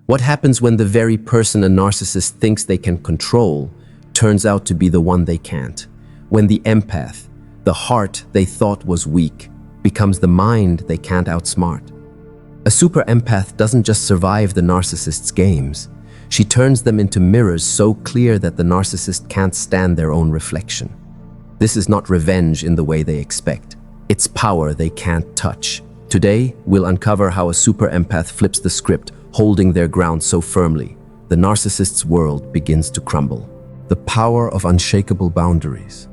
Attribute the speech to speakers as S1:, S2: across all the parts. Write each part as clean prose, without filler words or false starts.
S1: What happens when the very person a narcissist thinks they can control turns out to be the one they can't? When the empath, the heart they thought was weak, becomes the mind they can't outsmart. A super empath doesn't just survive the narcissist's games. She turns them into mirrors so clear that the narcissist can't stand their own reflection. This is not revenge in the way they expect. It's power they can't touch. Today, we'll uncover how a super empath flips the script, holding their ground so firmly, the narcissist's world begins to crumble. The power of unshakable boundaries.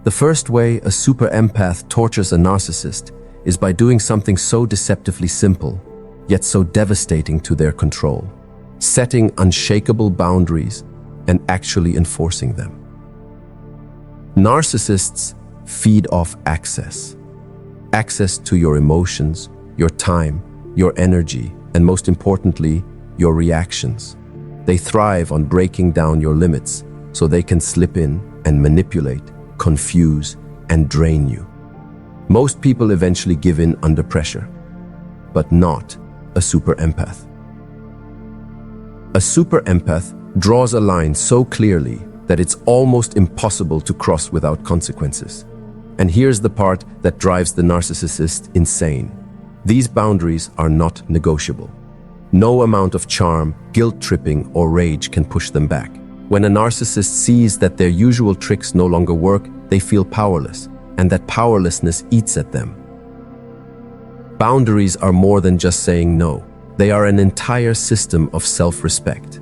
S1: The first way a super empath tortures a narcissist is by doing something so deceptively simple, yet so devastating to their control. Setting unshakable boundaries and actually enforcing them. Narcissists feed off access. Access to your emotions, your time, your energy, and most importantly, your reactions. They thrive on breaking down your limits so they can slip in and manipulate, confuse, and drain you. Most people eventually give in under pressure, but not a super empath. A super empath draws a line so clearly that it's almost impossible to cross without consequences. And here's the part that drives the narcissist insane. These boundaries are not negotiable. No amount of charm, guilt-tripping, or rage can push them back. When a narcissist sees that their usual tricks no longer work, they feel powerless, and that powerlessness eats at them. Boundaries are more than just saying no. They are an entire system of self-respect.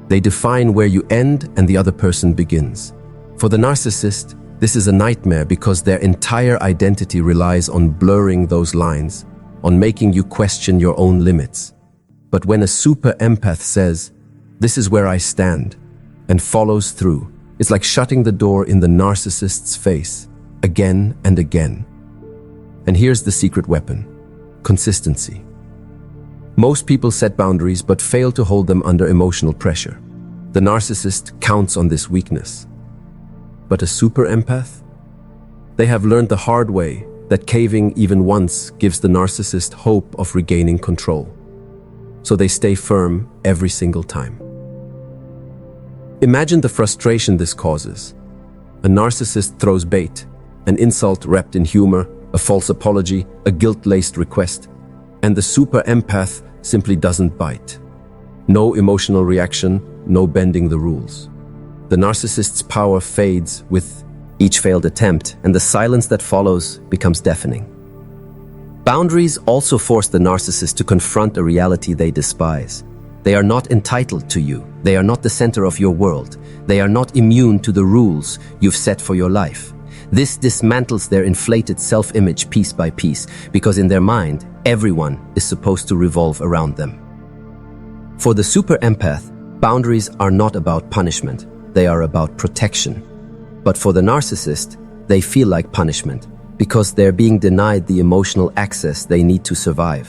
S1: They define where you end and the other person begins. For the narcissist, this is a nightmare because their entire identity relies on blurring those lines, on making you question your own limits. But when a super empath says, "This is where I stand," and follows through, it's like shutting the door in the narcissist's face, again and again. And here's the secret weapon: consistency. Most people set boundaries but fail to hold them under emotional pressure. The narcissist counts on this weakness. But a super empath? They have learned the hard way that caving even once gives the narcissist hope of regaining control. So they stay firm every single time. Imagine the frustration this causes. A narcissist throws bait, an insult wrapped in humor, a false apology, a guilt-laced request, and the super empath simply doesn't bite. No emotional reaction, no bending the rules. The narcissist's power fades with each failed attempt, and the silence that follows becomes deafening. Boundaries also force the narcissist to confront a reality they despise. They are not entitled to you. They are not the center of your world. They are not immune to the rules you've set for your life. This dismantles their inflated self-image piece by piece, because in their mind, everyone is supposed to revolve around them. For the super empath, boundaries are not about punishment. They are about protection. But for the narcissist, they feel like punishment because they're being denied the emotional access they need to survive.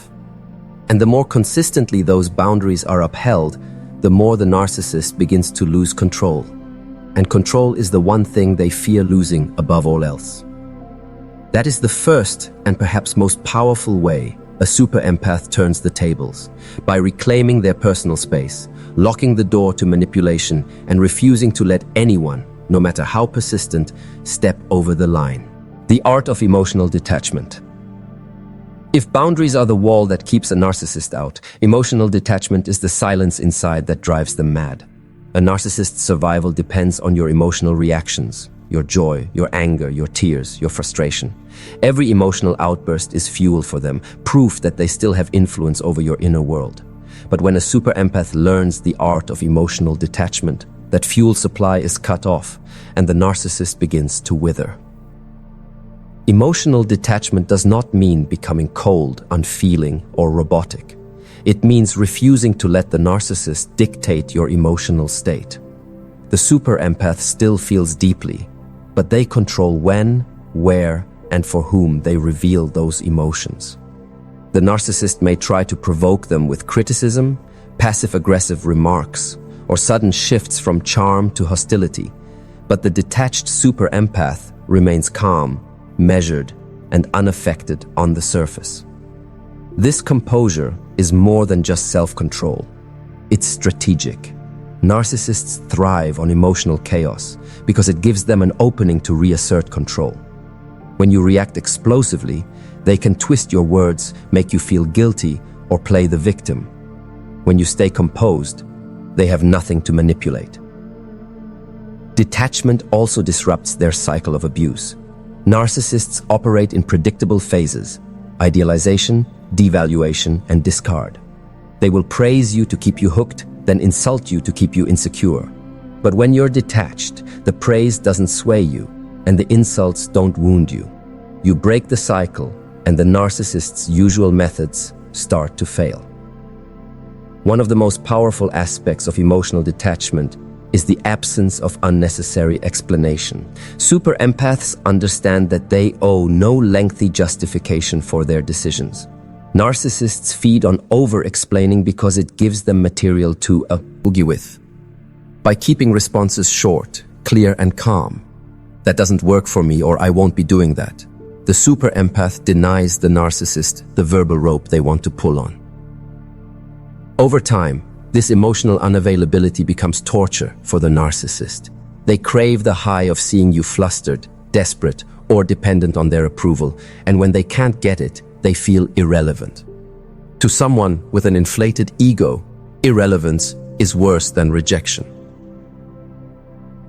S1: And the more consistently those boundaries are upheld, the more the narcissist begins to lose control. And control is the one thing they fear losing above all else. That is the first and perhaps most powerful way a super empath turns the tables, by reclaiming their personal space, locking the door to manipulation, and refusing to let anyone, no matter how persistent, step over the line. The art of emotional detachment. If boundaries are the wall that keeps a narcissist out, emotional detachment is the silence inside that drives them mad. A narcissist's survival depends on your emotional reactions, your joy, your anger, your tears, your frustration. Every emotional outburst is fuel for them, proof that they still have influence over your inner world. But when a super empath learns the art of emotional detachment, that fuel supply is cut off, and the narcissist begins to wither. Emotional detachment does not mean becoming cold, unfeeling, or robotic. It means refusing to let the narcissist dictate your emotional state. The super empath still feels deeply, but they control when, where, and for whom they reveal those emotions. The narcissist may try to provoke them with criticism, passive-aggressive remarks, or sudden shifts from charm to hostility, but the detached super empath remains calm, measured, and unaffected on the surface. This composure is more than just self-control. It's strategic. Narcissists thrive on emotional chaos because it gives them an opening to reassert control. When you react explosively, they can twist your words, make you feel guilty, or play the victim. When you stay composed, they have nothing to manipulate. Detachment also disrupts their cycle of abuse. Narcissists operate in predictable phases: idealization, devaluation, and discard. They will praise you to keep you hooked, then insult you to keep you insecure. But when you're detached, the praise doesn't sway you, and the insults don't wound you. You break the cycle, and the narcissist's usual methods start to fail. One of the most powerful aspects of emotional detachment is the absence of unnecessary explanation. Super empaths understand that they owe no lengthy justification for their decisions. Narcissists feed on over-explaining because it gives them material to boogie with. By keeping responses short, clear, and calm, "That doesn't work for me," or "I won't be doing that," the super empath denies the narcissist the verbal rope they want to pull on. Over time, this emotional unavailability becomes torture for the narcissist. They crave the high of seeing you flustered, desperate, or dependent on their approval, and when they can't get it, they feel irrelevant. To someone with an inflated ego, irrelevance is worse than rejection.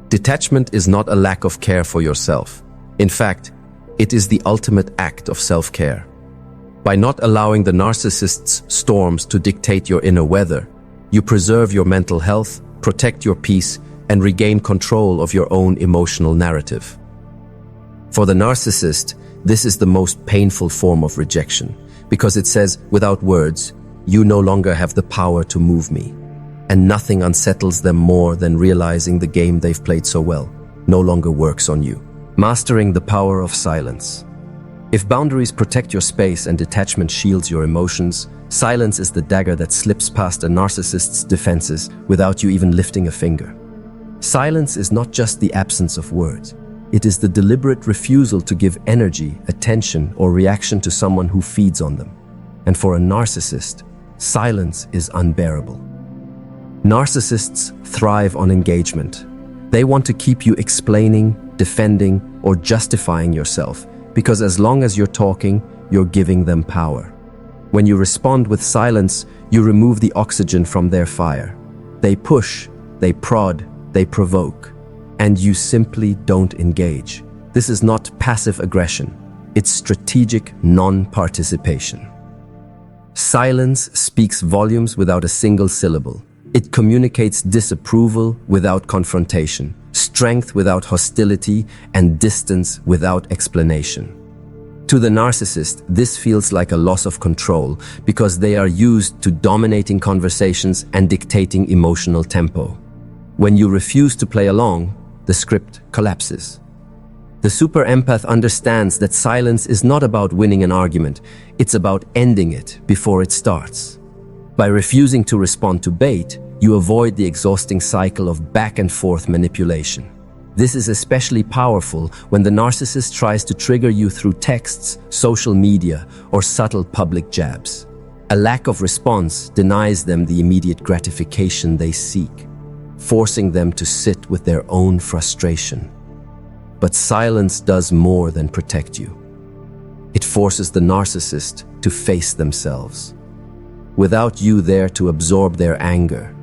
S1: Detachment is not a lack of care for yourself. In fact, it is the ultimate act of self-care. By not allowing the narcissist's storms to dictate your inner weather, you preserve your mental health, protect your peace, and regain control of your own emotional narrative. For the narcissist, this is the most painful form of rejection, because it says, without words, "You no longer have the power to move me." And nothing unsettles them more than realizing the game they've played so well no longer works on you. Mastering the power of silence. If boundaries protect your space and detachment shields your emotions, silence is the dagger that slips past a narcissist's defenses without you even lifting a finger. Silence is not just the absence of words. It is the deliberate refusal to give energy, attention, or reaction to someone who feeds on them. And for a narcissist, silence is unbearable. Narcissists thrive on engagement. They want to keep you explaining, defending, or justifying yourself, because as long as you're talking, you're giving them power. When you respond with silence, you remove the oxygen from their fire. They push, they prod, they provoke, and you simply don't engage. This is not passive aggression. It's strategic non-participation. Silence speaks volumes without a single syllable. It communicates disapproval without confrontation, strength without hostility, and distance without explanation. To the narcissist, this feels like a loss of control because they are used to dominating conversations and dictating emotional tempo. When you refuse to play along, the script collapses. The super empath understands that silence is not about winning an argument, it's about ending it before it starts. By refusing to respond to bait, you avoid the exhausting cycle of back-and-forth manipulation. This is especially powerful when the narcissist tries to trigger you through texts, social media, or subtle public jabs. A lack of response denies them the immediate gratification they seek, forcing them to sit with their own frustration. But silence does more than protect you. It forces the narcissist to face themselves. Without you there to absorb their anger,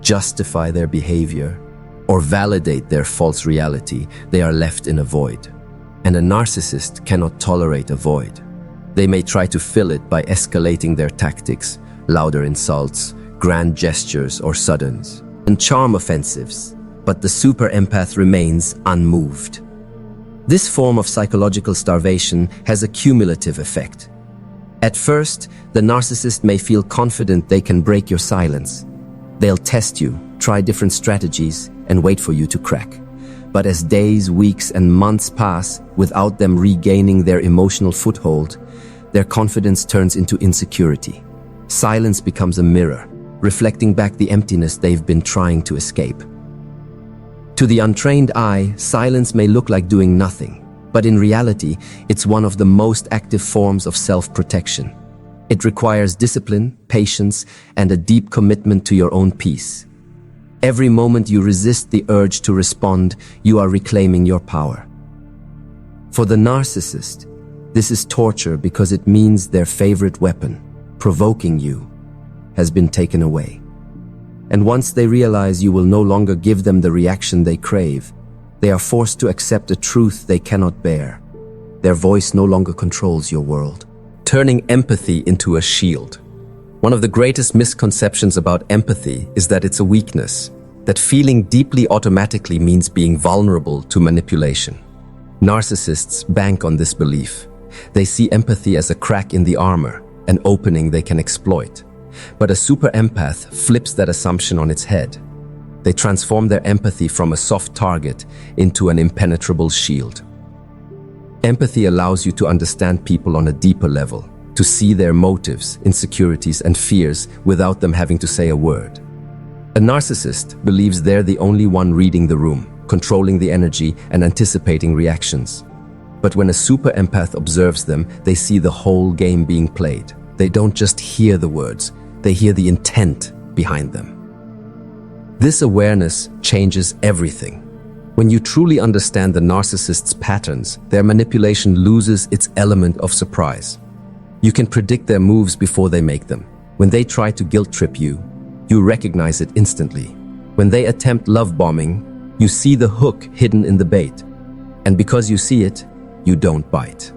S1: justify their behavior, or validate their false reality, they are left in a void. And a narcissist cannot tolerate a void. They may try to fill it by escalating their tactics, louder insults, grand gestures, or suddens, and charm offensives, but the super empath remains unmoved. This form of psychological starvation has a cumulative effect. At first, the narcissist may feel confident they can break your silence. They'll test you, try different strategies, and wait for you to crack. But as days, weeks, and months pass without them regaining their emotional foothold, their confidence turns into insecurity. Silence becomes a mirror, reflecting back the emptiness they've been trying to escape. To the untrained eye, silence may look like doing nothing, but in reality, it's one of the most active forms of self-protection. It requires discipline, patience, and a deep commitment to your own peace. Every moment you resist the urge to respond, you are reclaiming your power. For the narcissist, this is torture because it means their favorite weapon, provoking you, has been taken away. And once they realize you will no longer give them the reaction they crave, they are forced to accept a truth they cannot bear. Their voice no longer controls your world, turning empathy into a shield. One of the greatest misconceptions about empathy is that it's a weakness, that feeling deeply automatically means being vulnerable to manipulation. Narcissists bank on this belief. They see empathy as a crack in the armor, an opening they can exploit. But a super empath flips that assumption on its head. They transform their empathy from a soft target into an impenetrable shield. Empathy allows you to understand people on a deeper level, to see their motives, insecurities, and fears without them having to say a word. A narcissist believes they're the only one reading the room, controlling the energy and anticipating reactions. But when a super empath observes them, they see the whole game being played. They don't just hear the words, they hear the intent behind them. This awareness changes everything. When you truly understand the narcissist's patterns, their manipulation loses its element of surprise. You can predict their moves before they make them. When they try to guilt trip you, you recognize it instantly. When they attempt love bombing, you see the hook hidden in the bait. And because you see it, you don't bite.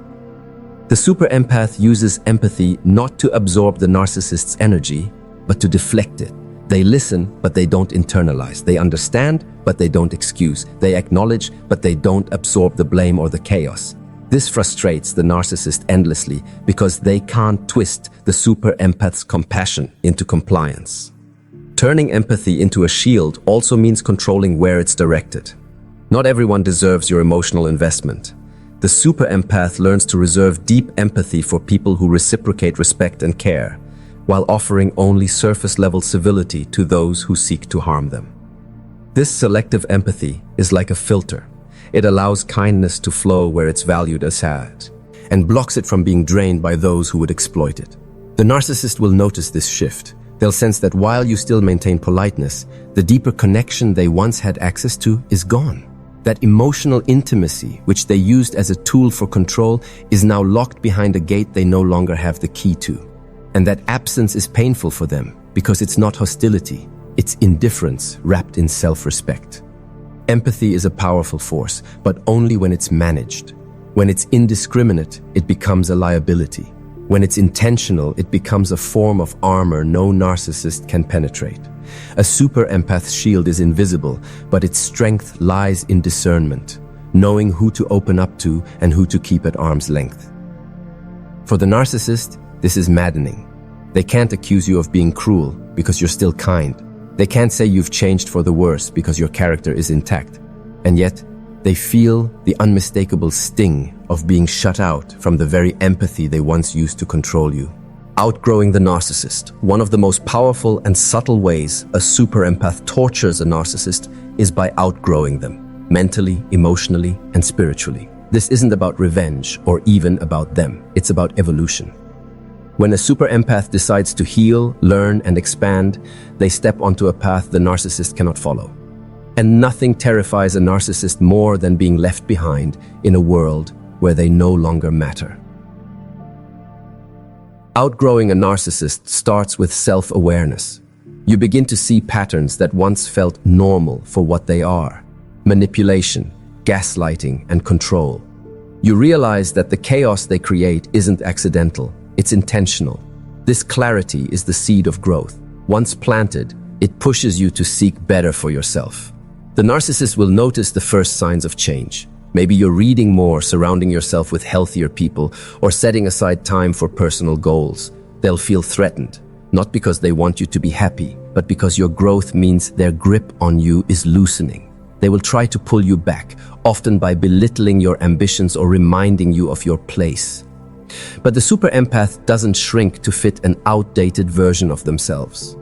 S1: The super empath uses empathy not to absorb the narcissist's energy, but to deflect it. They listen, but they don't internalize. They understand, but they don't excuse. They acknowledge, but they don't absorb the blame or the chaos. This frustrates the narcissist endlessly because they can't twist the super empath's compassion into compliance. Turning empathy into a shield also means controlling where it's directed. Not everyone deserves your emotional investment. The super empath learns to reserve deep empathy for people who reciprocate respect and care, while offering only surface-level civility to those who seek to harm them. This selective empathy is like a filter. It allows kindness to flow where it's valued as sad, and blocks it from being drained by those who would exploit it. The narcissist will notice this shift. They'll sense that while you still maintain politeness, the deeper connection they once had access to is gone. That emotional intimacy, which they used as a tool for control, is now locked behind a gate they no longer have the key to. And that absence is painful for them because it's not hostility, it's indifference wrapped in self-respect. Empathy is a powerful force, but only when it's managed. When it's indiscriminate, it becomes a liability. When it's intentional, it becomes a form of armor no narcissist can penetrate. A super empath's shield is invisible, but its strength lies in discernment, knowing who to open up to and who to keep at arm's length. For the narcissist, this is maddening. They can't accuse you of being cruel because you're still kind. They can't say you've changed for the worse because your character is intact. And yet, they feel the unmistakable sting of being shut out from the very empathy they once used to control you. Outgrowing the narcissist. One of the most powerful and subtle ways a super empath tortures a narcissist is by outgrowing them, mentally, emotionally, and spiritually. This isn't about revenge or even about them. It's about evolution. When a super empath decides to heal, learn, and expand, they step onto a path the narcissist cannot follow. And nothing terrifies a narcissist more than being left behind in a world where they no longer matter. Outgrowing a narcissist starts with self-awareness. You begin to see patterns that once felt normal for what they are: manipulation, gaslighting, and control. You realize that the chaos they create isn't accidental, it's intentional. This clarity is the seed of growth. Once planted, it pushes you to seek better for yourself. The narcissist will notice the first signs of change. Maybe you're reading more, surrounding yourself with healthier people, or setting aside time for personal goals. They'll feel threatened, not because they want you to be happy, but because your growth means their grip on you is loosening. They will try to pull you back, often by belittling your ambitions or reminding you of your place. But the super empath doesn't shrink to fit an outdated version of themselves.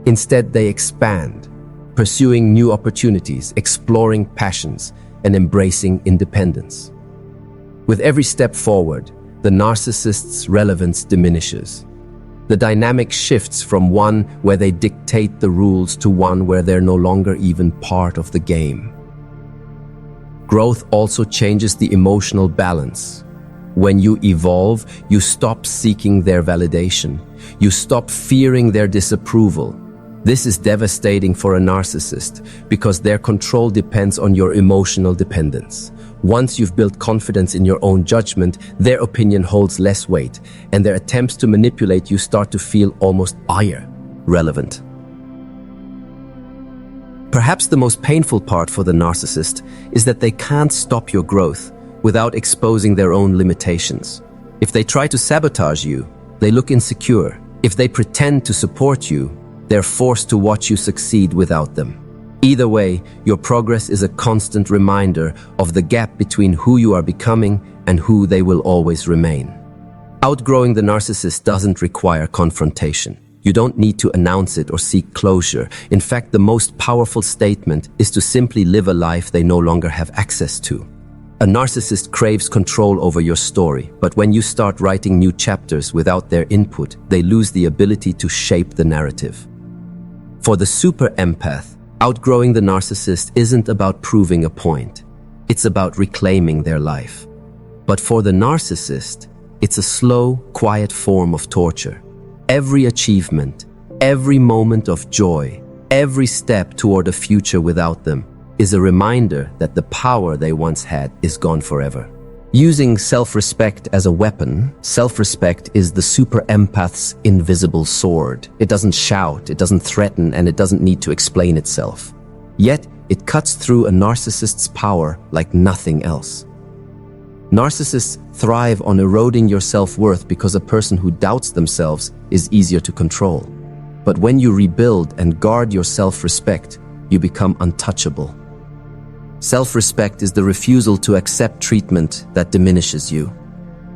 S1: Instead, they expand, pursuing new opportunities, exploring passions, and embracing independence. With every step forward, the narcissist's relevance diminishes. The dynamic shifts from one where they dictate the rules to one where they're no longer even part of the game. Growth also changes the emotional balance. When you evolve, you stop seeking their validation. You stop fearing their disapproval. This is devastating for a narcissist because their control depends on your emotional dependence. Once you've built confidence in your own judgment, their opinion holds less weight, and their attempts to manipulate you start to feel almost irrelevant. Perhaps the most painful part for the narcissist is that they can't stop your growth without exposing their own limitations. If they try to sabotage you, they look insecure. If they pretend to support you, they're forced to watch you succeed without them. Either way, your progress is a constant reminder of the gap between who you are becoming and who they will always remain. Outgrowing the narcissist doesn't require confrontation. You don't need to announce it or seek closure. In fact, the most powerful statement is to simply live a life they no longer have access to. A narcissist craves control over your story, but when you start writing new chapters without their input, they lose the ability to shape the narrative. For the super empath, outgrowing the narcissist isn't about proving a point. It's about reclaiming their life. But for the narcissist, it's a slow, quiet form of torture. Every achievement, every moment of joy, every step toward a future without them is a reminder that the power they once had is gone forever. Using self-respect as a weapon, self-respect is the super empath's invisible sword. It doesn't shout, it doesn't threaten, and it doesn't need to explain itself. Yet, it cuts through a narcissist's power like nothing else. Narcissists thrive on eroding your self-worth because a person who doubts themselves is easier to control. But when you rebuild and guard your self-respect, you become untouchable. Self-respect is the refusal to accept treatment that diminishes you.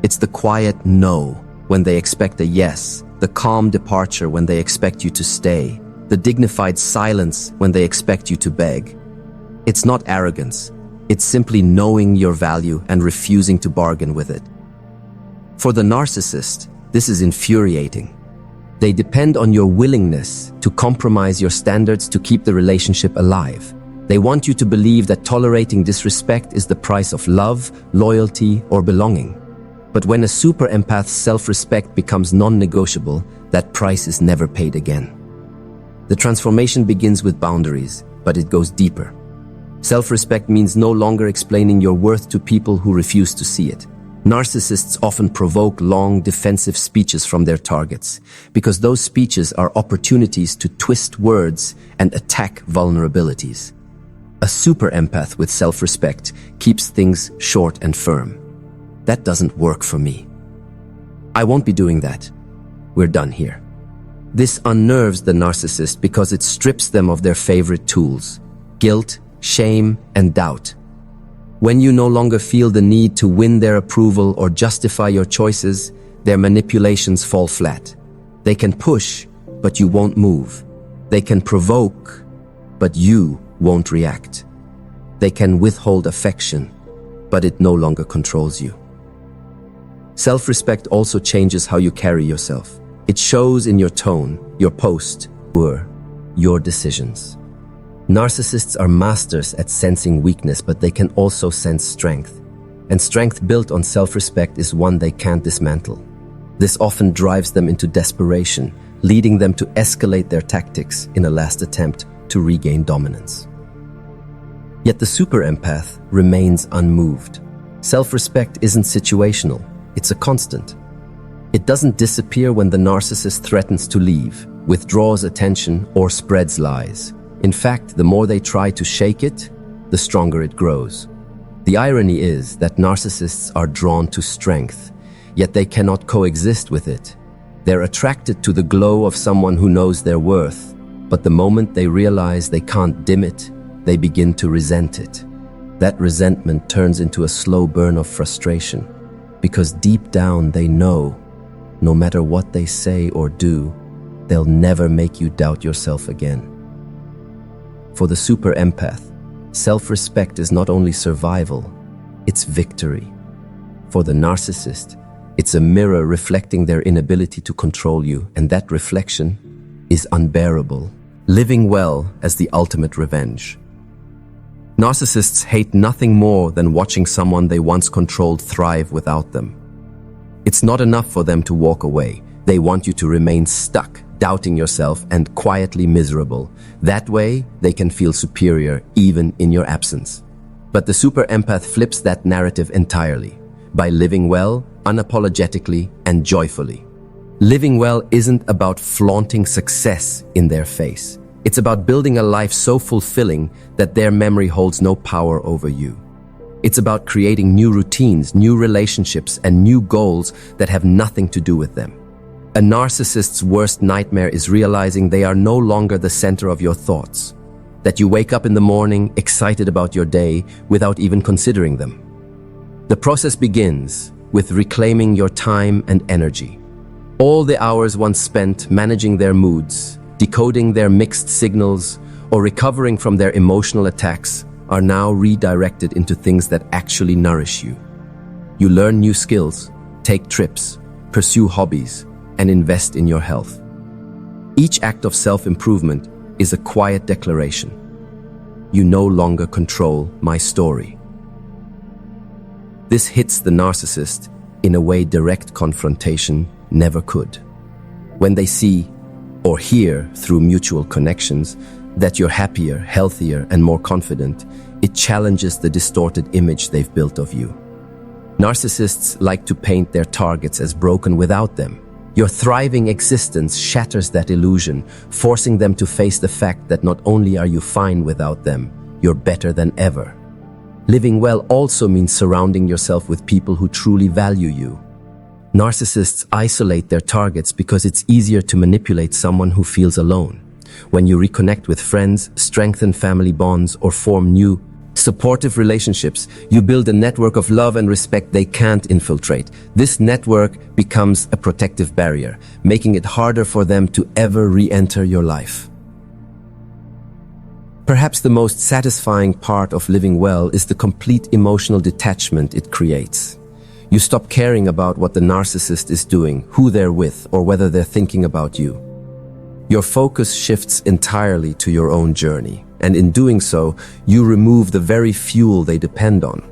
S1: It's the quiet no when they expect a yes, the calm departure when they expect you to stay, the dignified silence when they expect you to beg. It's not arrogance. It's simply knowing your value and refusing to bargain with it. For the narcissist, this is infuriating. They depend on your willingness to compromise your standards to keep the relationship alive. They want you to believe that tolerating disrespect is the price of love, loyalty, or belonging. But when a super empath's self-respect becomes non-negotiable, that price is never paid again. The transformation begins with boundaries, but it goes deeper. Self-respect means no longer explaining your worth to people who refuse to see it. Narcissists often provoke long, defensive speeches from their targets, because those speeches are opportunities to twist words and attack vulnerabilities. A super empath with self-respect keeps things short and firm. That doesn't work for me. I won't be doing that. We're done here. This unnerves the narcissist because it strips them of their favorite tools: guilt, shame, and doubt. When you no longer feel the need to win their approval or justify your choices, their manipulations fall flat. They can push, but you won't move. They can provoke, but you won't react. They can withhold affection, but it no longer controls you. Self-respect also changes how you carry yourself. It shows in your tone, your post, or your decisions. Narcissists are masters at sensing weakness, but they can also sense strength. And strength built on self-respect is one they can't dismantle. This often drives them into desperation, leading them to escalate their tactics in a last attempt to regain dominance. Yet the super empath remains unmoved. Self-respect isn't situational, it's a constant. It doesn't disappear when the narcissist threatens to leave, withdraws attention, or spreads lies. In fact, the more they try to shake it, the stronger it grows. The irony is that narcissists are drawn to strength, yet they cannot coexist with it. They're attracted to the glow of someone who knows their worth, but the moment they realize they can't dim it, they begin to resent it. That resentment turns into a slow burn of frustration, because deep down they know, no matter what they say or do, they'll never make you doubt yourself again. For the super empath, self-respect is not only survival, it's victory. For the narcissist, It's a mirror reflecting their inability to control you, and that reflection is unbearable. Living well as the ultimate revenge. Narcissists hate nothing more than watching someone they once controlled thrive without them. It's not enough for them to walk away. They want you to remain stuck, doubting yourself and quietly miserable. That way, they can feel superior even in your absence. But the super empath flips that narrative entirely by living well, unapologetically, and joyfully. Living well isn't about flaunting success in their face. It's about building a life so fulfilling that their memory holds no power over you. It's about creating new routines, new relationships, and new goals that have nothing to do with them. A narcissist's worst nightmare is realizing they are no longer the center of your thoughts, that you wake up in the morning excited about your day without even considering them. The process begins with reclaiming your time and energy. All the hours once spent managing their moods, decoding their mixed signals, or recovering from their emotional attacks are now redirected into things that actually nourish you. You learn new skills, take trips, pursue hobbies, and invest in your health. Each act of self-improvement is a quiet declaration. You no longer control my story. This hits the narcissist in a way direct confrontation never could. When they see or hear through mutual connections that you're happier, healthier, and more confident, it challenges the distorted image they've built of you. Narcissists like to paint their targets as broken without them. Your thriving existence shatters that illusion, forcing them to face the fact that not only are you fine without them, you're better than ever. Living well also means surrounding yourself with people who truly value you. Narcissists isolate their targets because it's easier to manipulate someone who feels alone. When you reconnect with friends, strengthen family bonds, or form new, supportive relationships, you build a network of love and respect they can't infiltrate. This network becomes a protective barrier, making it harder for them to ever re-enter your life. Perhaps the most satisfying part of living well is the complete emotional detachment it creates. You stop caring about what the narcissist is doing, who they're with, or whether they're thinking about you. Your focus shifts entirely to your own journey, and in doing so, you remove the very fuel they depend on,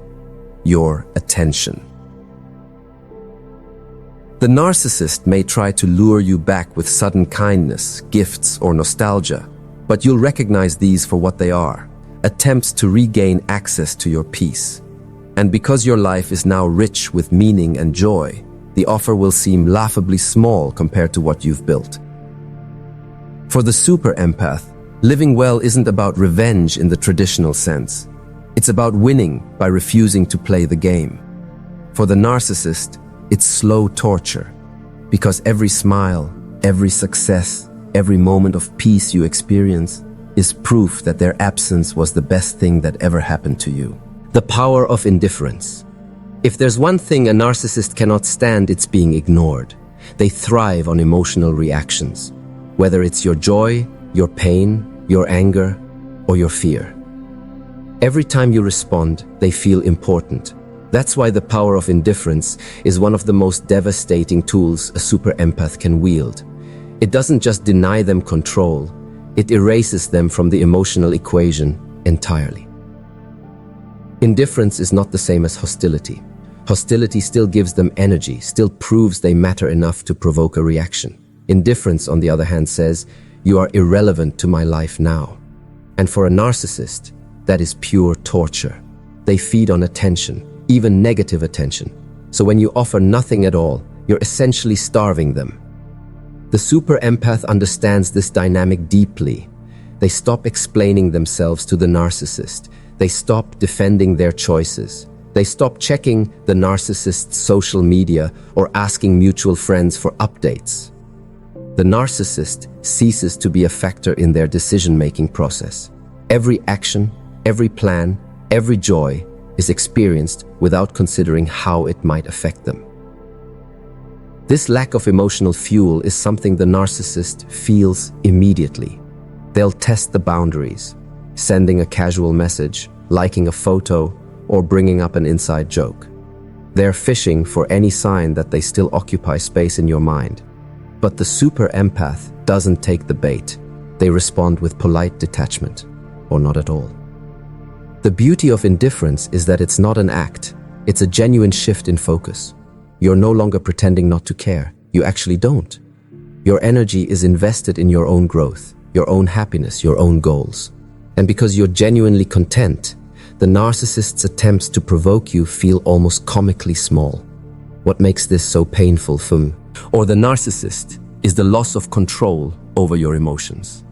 S1: your attention. The narcissist may try to lure you back with sudden kindness, gifts, or nostalgia, but you'll recognize these for what they are, attempts to regain access to your peace. And because your life is now rich with meaning and joy, the offer will seem laughably small compared to what you've built. For the super empath, living well isn't about revenge in the traditional sense. It's about winning by refusing to play the game. For the narcissist, it's slow torture, because every smile, every success, every moment of peace you experience is proof that their absence was the best thing that ever happened to you. The power of indifference. If there's one thing a narcissist cannot stand, it's being ignored. They thrive on emotional reactions, whether it's your joy, your pain, your anger, or your fear. Every time you respond, they feel important. That's why the power of indifference is one of the most devastating tools a super empath can wield. It doesn't just deny them control, it erases them from the emotional equation entirely. Indifference is not the same as hostility. Hostility still gives them energy, still proves they matter enough to provoke a reaction. Indifference, on the other hand, says, "You are irrelevant to my life now." And for a narcissist, that is pure torture. They feed on attention, even negative attention. So when you offer nothing at all, you're essentially starving them. The super empath understands this dynamic deeply. They stop explaining themselves to the narcissist. They stop defending their choices. They stop checking the narcissist's social media or asking mutual friends for updates. The narcissist ceases to be a factor in their decision-making process. Every action, every plan, every joy is experienced without considering how it might affect them. This lack of emotional fuel is something the narcissist feels immediately. They'll test the boundaries, sending a casual message, liking a photo, or bringing up an inside joke. They're fishing for any sign that they still occupy space in your mind. But the super empath doesn't take the bait. They respond with polite detachment, or not at all. The beauty of indifference is that it's not an act. It's a genuine shift in focus. You're no longer pretending not to care. You actually don't. Your energy is invested in your own growth, your own happiness, your own goals. And because you're genuinely content, the narcissist's attempts to provoke you feel almost comically small. What makes this so painful or the narcissist is the loss of control over your emotions.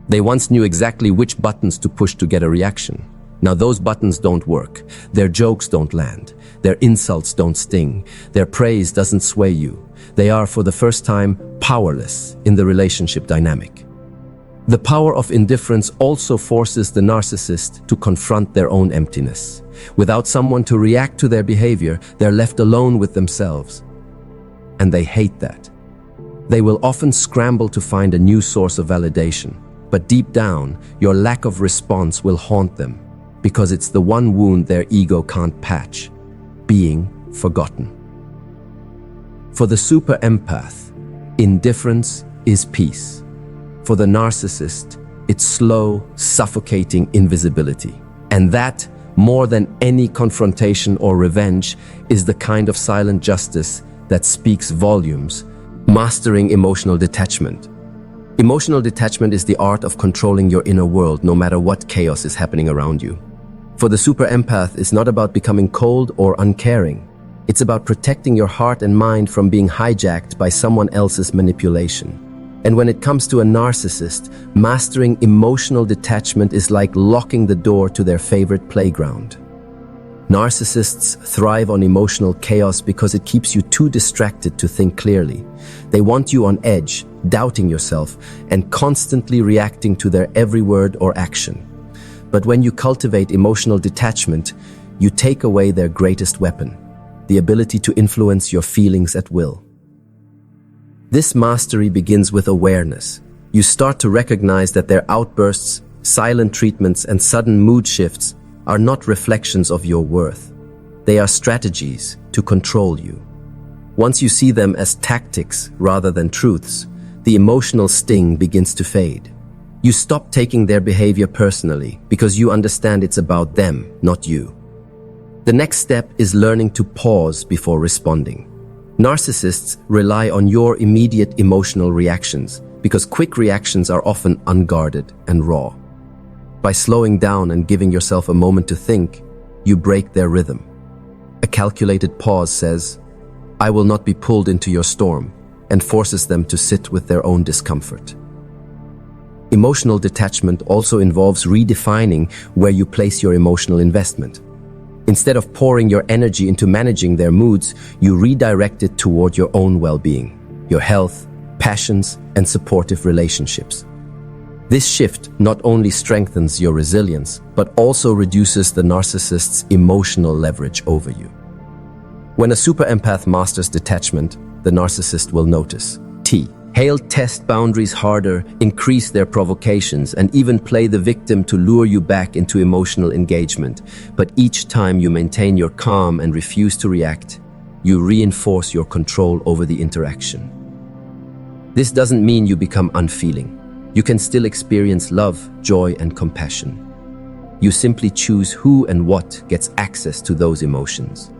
S1: They once knew exactly which buttons to push to get a reaction. Now those buttons don't work. Their jokes don't land. Their insults don't sting. Their praise doesn't sway you. They are, for the first time, powerless in the relationship dynamic. The power of indifference also forces the narcissist to confront their own emptiness. Without someone to react to their behavior, they're left alone with themselves. And they hate that. They will often scramble to find a new source of validation. But deep down, your lack of response will haunt them, because it's the one wound their ego can't patch: being forgotten. For the super empath, indifference is peace. For the narcissist, it's slow, suffocating invisibility. And that, more than any confrontation or revenge, is the kind of silent justice that speaks volumes. Mastering emotional detachment. Emotional detachment is the art of controlling your inner world no matter what chaos is happening around you. For the super empath, it's not about becoming cold or uncaring. It's about protecting your heart and mind from being hijacked by someone else's manipulation. And when it comes to a narcissist, mastering emotional detachment is like locking the door to their favorite playground. Narcissists thrive on emotional chaos because it keeps you too distracted to think clearly. They want you on edge, doubting yourself, and constantly reacting to their every word or action. But when you cultivate emotional detachment, you take away their greatest weapon, the ability to influence your feelings at will. This mastery begins with awareness. You start to recognize that their outbursts, silent treatments, and sudden mood shifts are not reflections of your worth. They are strategies to control you. Once you see them as tactics rather than truths, the emotional sting begins to fade. You stop taking their behavior personally because you understand it's about them, not you. The next step is learning to pause before responding. Narcissists rely on your immediate emotional reactions because quick reactions are often unguarded and raw. By slowing down and giving yourself a moment to think, you break their rhythm. A calculated pause says, "I will not be pulled into your storm," and forces them to sit with their own discomfort. Emotional detachment also involves redefining where you place your emotional investment. Instead of pouring your energy into managing their moods, you redirect it toward your own well-being, your health, passions, and supportive relationships. This shift not only strengthens your resilience, but also reduces the narcissist's emotional leverage over you. When a super empath masters detachment, the narcissist will notice. He'll test boundaries harder, increase their provocations, and even play the victim to lure you back into emotional engagement. But each time you maintain your calm and refuse to react, you reinforce your control over the interaction. This doesn't mean you become unfeeling. You can still experience love, joy, and compassion. You simply choose who and what gets access to those emotions.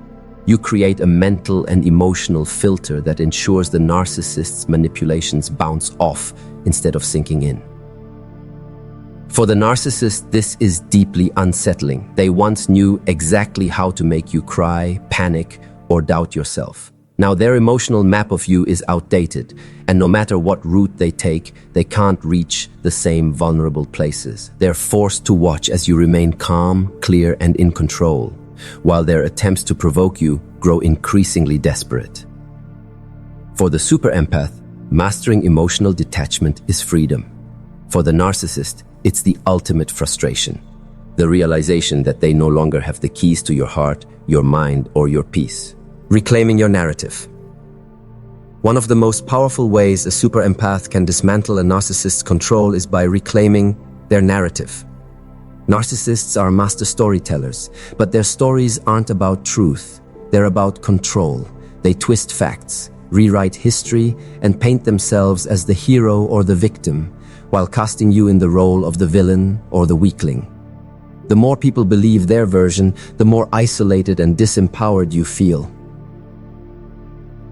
S1: You create a mental and emotional filter that ensures the narcissist's manipulations bounce off instead of sinking in. For the narcissist, this is deeply unsettling. They once knew exactly how to make you cry, panic, or doubt yourself. Now their emotional map of you is outdated, and no matter what route they take, they can't reach the same vulnerable places. They're forced to watch as you remain calm, clear, and in control, while their attempts to provoke you grow increasingly desperate. For the super empath, mastering emotional detachment is freedom. For the narcissist, it's the ultimate frustration, the realization that they no longer have the keys to your heart, your mind, or your peace. Reclaiming your narrative. One of the most powerful ways a super empath can dismantle a narcissist's control is by reclaiming their narrative. Narcissists are master storytellers, but their stories aren't about truth. They're about control. They twist facts, rewrite history, and paint themselves as the hero or the victim, while casting you in the role of the villain or the weakling. The more people believe their version, the more isolated and disempowered you feel.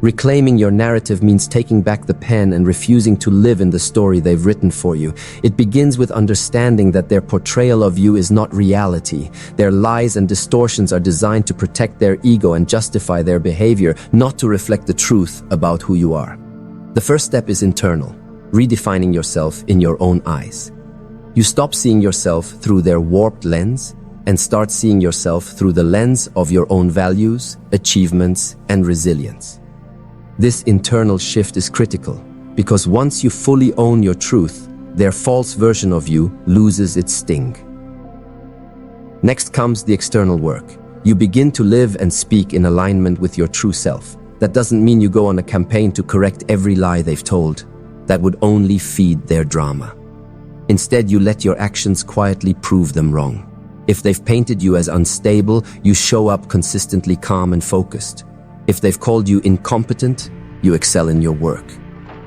S1: Reclaiming your narrative means taking back the pen and refusing to live in the story they've written for you. It begins with understanding that their portrayal of you is not reality. Their lies and distortions are designed to protect their ego and justify their behavior, not to reflect the truth about who you are. The first step is internal, redefining yourself in your own eyes. You stop seeing yourself through their warped lens and start seeing yourself through the lens of your own values, achievements, and resilience. This internal shift is critical because once you fully own your truth, their false version of you loses its sting. Next comes the external work. You begin to live and speak in alignment with your true self. That doesn't mean you go on a campaign to correct every lie they've told. That would only feed their drama. Instead, you let your actions quietly prove them wrong. If they've painted you as unstable, you show up consistently calm and focused. If they've called you incompetent, you excel in your work.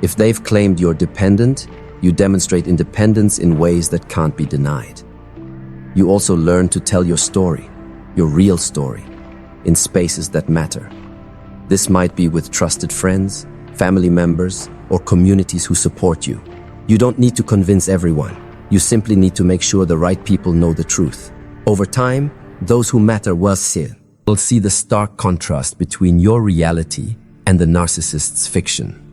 S1: If they've claimed you're dependent, you demonstrate independence in ways that can't be denied. You also learn to tell your story, your real story, in spaces that matter. This might be with trusted friends, family members, or communities who support you. You don't need to convince everyone. You simply need to make sure the right people know the truth. Over time, those who matter will see the stark contrast between your reality and the narcissist's fiction.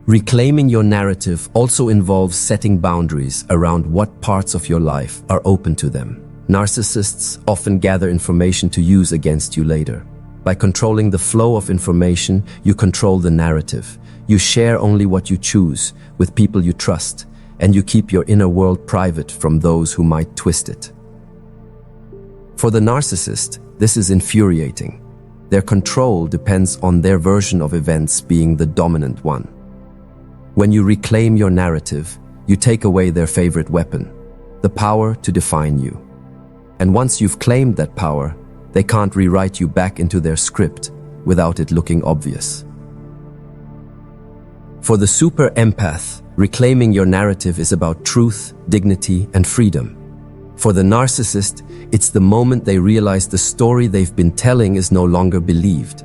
S1: Reclaiming your narrative also involves setting boundaries around what parts of your life are open to them. Narcissists often gather information to use against you later. By controlling the flow of information, you control the narrative. You share only what you choose with people you trust, and you keep your inner world private from those who might twist it. For the narcissist, this is infuriating. Their control depends on their version of events being the dominant one. When you reclaim your narrative, you take away their favorite weapon, the power to define you. And once you've claimed that power, they can't rewrite you back into their script without it looking obvious. For the super empath, reclaiming your narrative is about truth, dignity, and freedom. For the narcissist, it's the moment they realize the story they've been telling is no longer believed.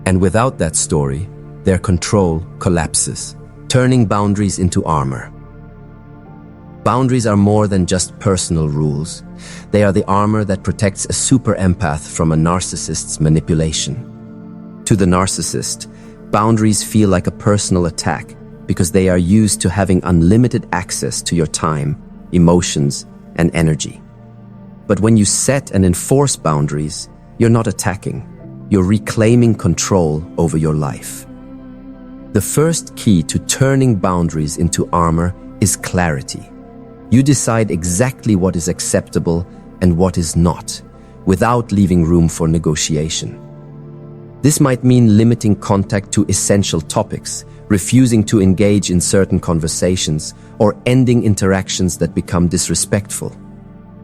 S1: And without that story, their control collapses, turning boundaries into armor. Boundaries are more than just personal rules. They are the armor that protects a super empath from a narcissist's manipulation. To the narcissist, boundaries feel like a personal attack because they are used to having unlimited access to your time, emotions, and energy. But when you set and enforce boundaries, you're not attacking. You're reclaiming control over your life. The first key to turning boundaries into armor is clarity. You decide exactly what is acceptable and what is not, without leaving room for negotiation. This might mean limiting contact to essential topics, refusing to engage in certain conversations, or ending interactions that become disrespectful.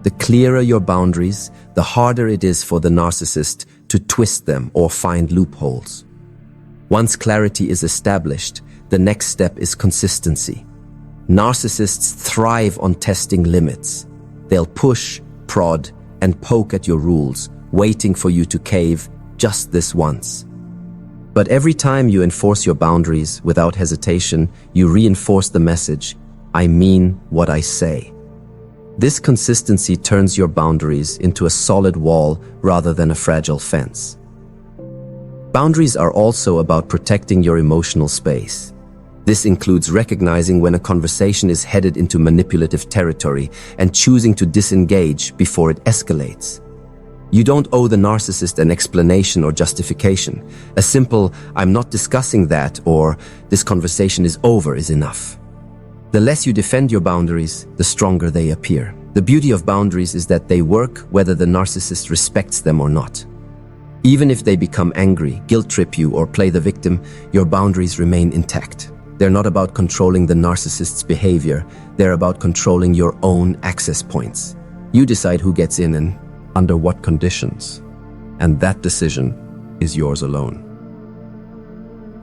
S1: The clearer your boundaries, the harder it is for the narcissist to twist them or find loopholes. Once clarity is established, the next step is consistency. Narcissists thrive on testing limits. They'll push, prod, and poke at your rules, waiting for you to cave just this once. But every time you enforce your boundaries without hesitation, you reinforce the message, I mean what I say. This consistency turns your boundaries into a solid wall rather than a fragile fence. Boundaries are also about protecting your emotional space. This includes recognizing when a conversation is headed into manipulative territory and choosing to disengage before it escalates. You don't owe the narcissist an explanation or justification. A simple, I'm not discussing that, or this conversation is over is enough. The less you defend your boundaries, the stronger they appear. The beauty of boundaries is that they work whether the narcissist respects them or not. Even if they become angry, guilt-trip you, or play the victim, your boundaries remain intact. They're not about controlling the narcissist's behavior. They're about controlling your own access points. You decide who gets in and under what conditions. And that decision is yours alone.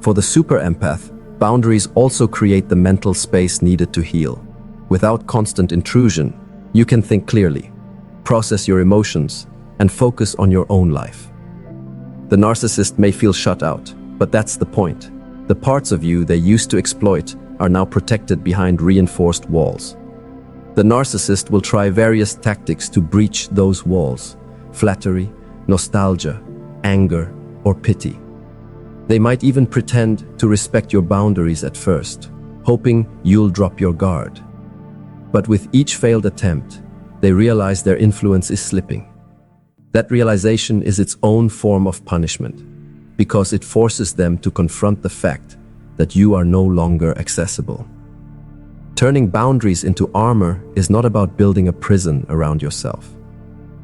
S1: For the super empath, boundaries also create the mental space needed to heal. Without constant intrusion, you can think clearly, process your emotions, and focus on your own life. The narcissist may feel shut out, but that's the point. The parts of you they used to exploit are now protected behind reinforced walls. The narcissist will try various tactics to breach those walls: flattery, nostalgia, anger, or pity. They might even pretend to respect your boundaries at first, hoping you'll drop your guard. But with each failed attempt, they realize their influence is slipping. That realization is its own form of punishment, because it forces them to confront the fact that you are no longer accessible. Turning boundaries into armor is not about building a prison around yourself.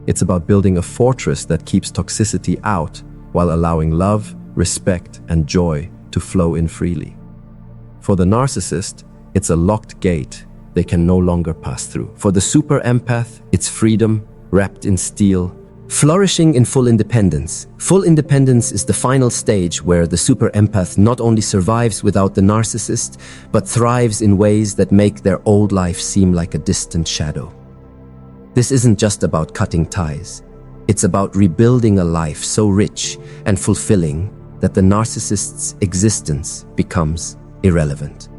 S1: It's about building a fortress that keeps toxicity out while allowing love, respect, and joy to flow in freely. For the narcissist, it's a locked gate they can no longer pass through. For the super empath, it's freedom wrapped in steel. Flourishing in full independence. Full independence is the final stage where the super empath not only survives without the narcissist, but thrives in ways that make their old life seem like a distant shadow. This isn't just about cutting ties. It's about rebuilding a life so rich and fulfilling that the narcissist's existence becomes irrelevant.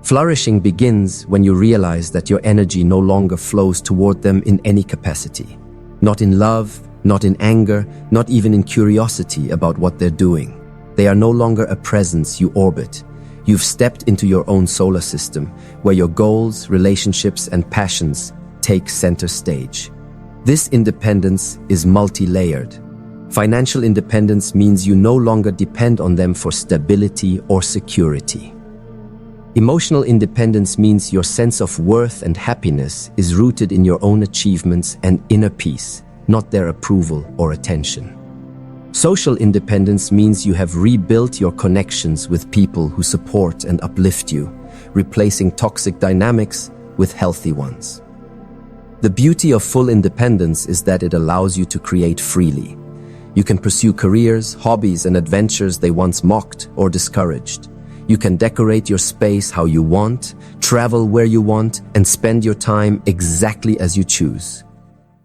S1: Flourishing begins when you realize that your energy no longer flows toward them in any capacity. Not in love, not in anger, not even in curiosity about what they're doing. They are no longer a presence you orbit. You've stepped into your own solar system, where your goals, relationships, and passions take center stage. This independence is multi-layered. Financial independence means you no longer depend on them for stability or security. Emotional independence means your sense of worth and happiness is rooted in your own achievements and inner peace, not their approval or attention. Social independence means you have rebuilt your connections with people who support and uplift you, replacing toxic dynamics with healthy ones. The beauty of full independence is that it allows you to create freely. You can pursue careers, hobbies, and adventures they once mocked or discouraged. You can decorate your space how you want, travel where you want, and spend your time exactly as you choose.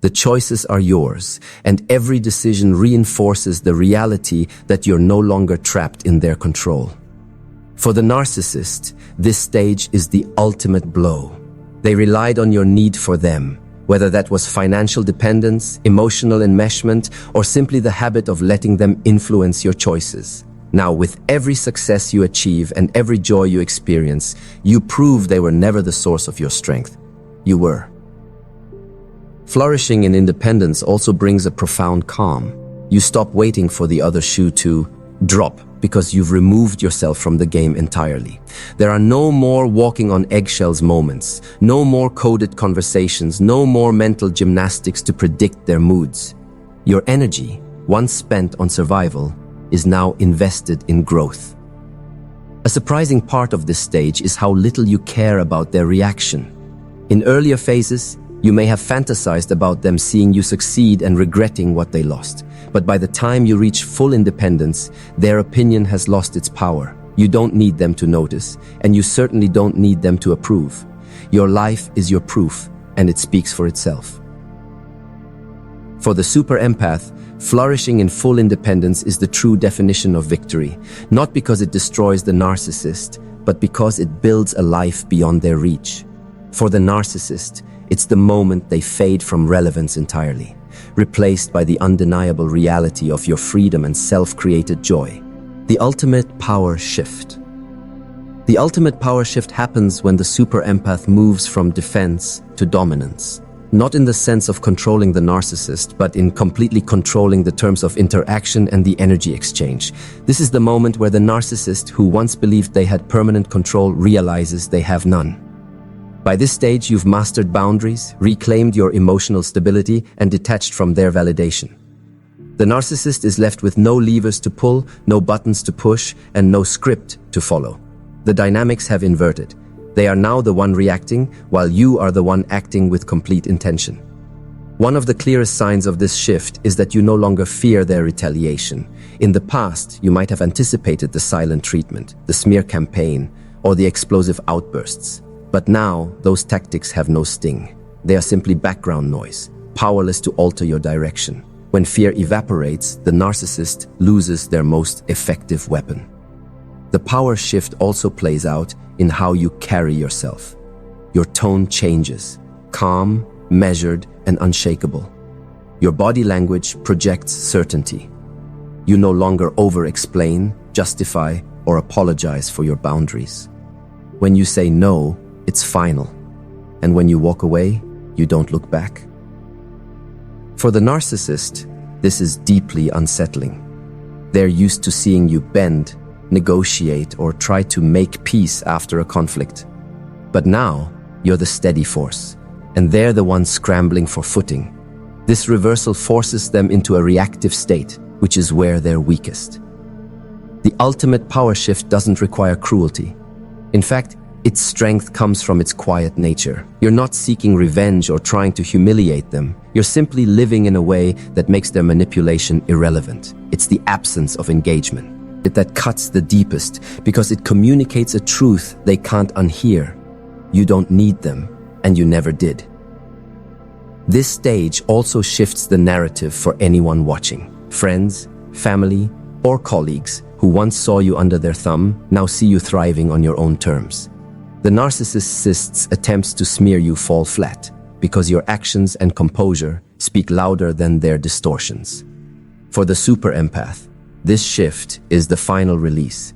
S1: The choices are yours, and every decision reinforces the reality that you're no longer trapped in their control. For the narcissist, this stage is the ultimate blow. They relied on your need for them, whether that was financial dependence, emotional enmeshment, or simply the habit of letting them influence your choices. Now, with every success you achieve and every joy you experience, you prove they were never the source of your strength. You were. Flourishing in independence also brings a profound calm. You stop waiting for the other shoe to drop because you've removed yourself from the game entirely. There are no more walking on eggshells moments, no more coded conversations, no more mental gymnastics to predict their moods. Your energy, once spent on survival, is now invested in growth. A surprising part of this stage is how little you care about their reaction. In earlier phases, you may have fantasized about them seeing you succeed and regretting what they lost. But by the time you reach full independence, their opinion has lost its power. You don't need them to notice, and you certainly don't need them to approve. Your life is your proof, and it speaks for itself. For the super empath, flourishing in full independence is the true definition of victory, not because it destroys the narcissist, but because it builds a life beyond their reach. For the narcissist, it's the moment they fade from relevance entirely, replaced by the undeniable reality of your freedom and self-created joy. The ultimate power shift. The ultimate power shift happens when the super empath moves from defense to dominance. Not in the sense of controlling the narcissist, but in completely controlling the terms of interaction and the energy exchange. This is the moment where the narcissist, who once believed they had permanent control, realizes they have none. By this stage, you've mastered boundaries, reclaimed your emotional stability, and detached from their validation. The narcissist is left with no levers to pull, no buttons to push, and no script to follow. The dynamics have inverted. They are now the one reacting, while you are the one acting with complete intention. One of the clearest signs of this shift is that you no longer fear their retaliation. In the past, you might have anticipated the silent treatment, the smear campaign, or the explosive outbursts. But now, those tactics have no sting. They are simply background noise, powerless to alter your direction. When fear evaporates, the narcissist loses their most effective weapon. The power shift also plays out in how you carry yourself. Your tone changes, calm, measured, and unshakable. Your body language projects certainty. You no longer over-explain, justify, or apologize for your boundaries. When you say no, it's final. And when you walk away, you don't look back. For the narcissist, this is deeply unsettling. They're used to seeing you bend, negotiate, or try to make peace after a conflict. But now, you're the steady force, and they're the ones scrambling for footing. This reversal forces them into a reactive state, which is where they're weakest. The ultimate power shift doesn't require cruelty. In fact, its strength comes from its quiet nature. You're not seeking revenge or trying to humiliate them. You're simply living in a way that makes their manipulation irrelevant. It's the absence of engagement that cuts the deepest because it communicates a truth they can't unhear. You don't need them, and you never did. This stage also shifts the narrative for anyone watching. Friends, family, or colleagues who once saw you under their thumb now see you thriving on your own terms. The narcissist's attempts to smear you fall flat because your actions and composure speak louder than their distortions. For the super empath, this shift is the final release.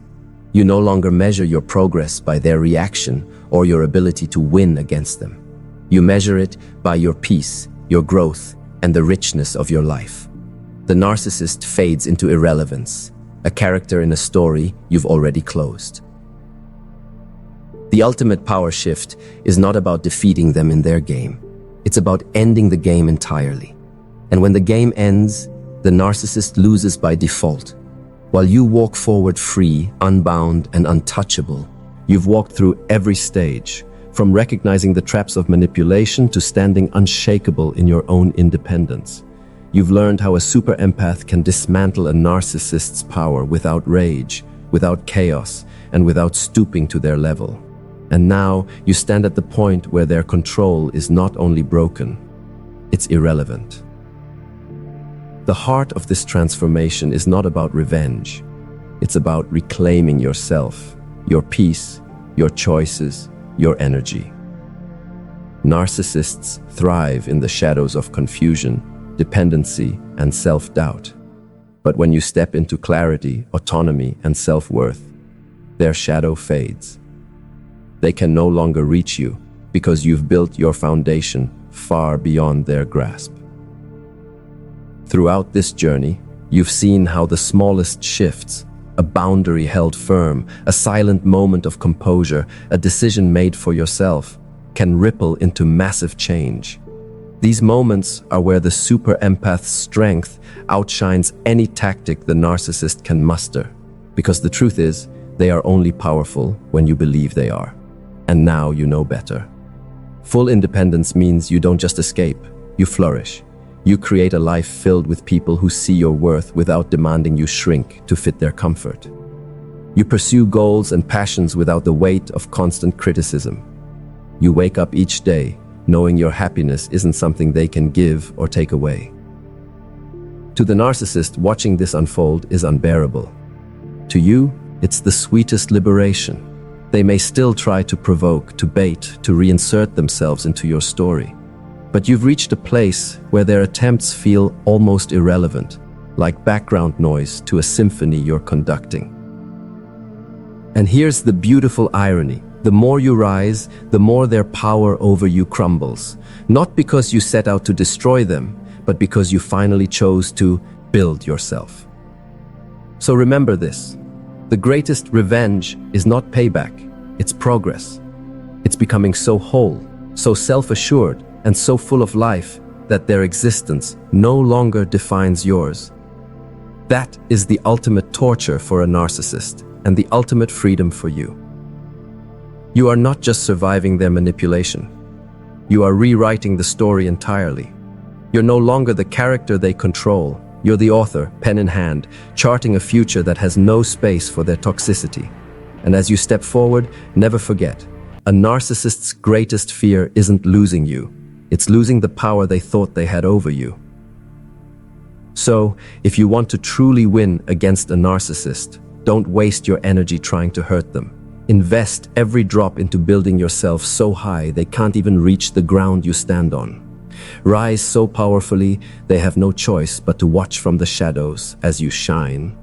S1: You no longer measure your progress by their reaction or your ability to win against them. You measure it by your peace, your growth, and the richness of your life. The narcissist fades into irrelevance, a character in a story you've already closed. The ultimate power shift is not about defeating them in their game. It's about ending the game entirely. And when the game ends, the narcissist loses by default. While you walk forward free, unbound, and untouchable, you've walked through every stage, from recognizing the traps of manipulation to standing unshakable in your own independence. You've learned how a super empath can dismantle a narcissist's power without rage, without chaos, and without stooping to their level. And now you stand at the point where their control is not only broken, it's irrelevant. The heart of this transformation is not about revenge. It's about reclaiming yourself, your peace, your choices, your energy. Narcissists thrive in the shadows of confusion, dependency, and self-doubt. But when you step into clarity, autonomy, and self-worth, their shadow fades. They can no longer reach you because you've built your foundation far beyond their grasp. Throughout this journey, you've seen how the smallest shifts, a boundary held firm, a silent moment of composure, a decision made for yourself, can ripple into massive change. These moments are where the super empath's strength outshines any tactic the narcissist can muster, because the truth is, they are only powerful when you believe they are. And now you know better. Full independence means you don't just escape, you flourish. You create a life filled with people who see your worth without demanding you shrink to fit their comfort. You pursue goals and passions without the weight of constant criticism. You wake up each day knowing your happiness isn't something they can give or take away. To the narcissist, watching this unfold is unbearable. To you, it's the sweetest liberation. They may still try to provoke, to bait, to reinsert themselves into your story. But you've reached a place where their attempts feel almost irrelevant, like background noise to a symphony you're conducting. And here's the beautiful irony. The more you rise, the more their power over you crumbles. Not because you set out to destroy them, but because you finally chose to build yourself. So remember this. The greatest revenge is not payback, it's progress. It's becoming so whole, so self-assured, and so full of life that their existence no longer defines yours. That is the ultimate torture for a narcissist and the ultimate freedom for you. You are not just surviving their manipulation. You are rewriting the story entirely. You're no longer the character they control. You're the author, pen in hand, charting a future that has no space for their toxicity. And as you step forward, never forget, a narcissist's greatest fear isn't losing you. It's losing the power they thought they had over you. So, if you want to truly win against a narcissist, don't waste your energy trying to hurt them. Invest every drop into building yourself so high they can't even reach the ground you stand on. Rise so powerfully, they have no choice but to watch from the shadows as you shine.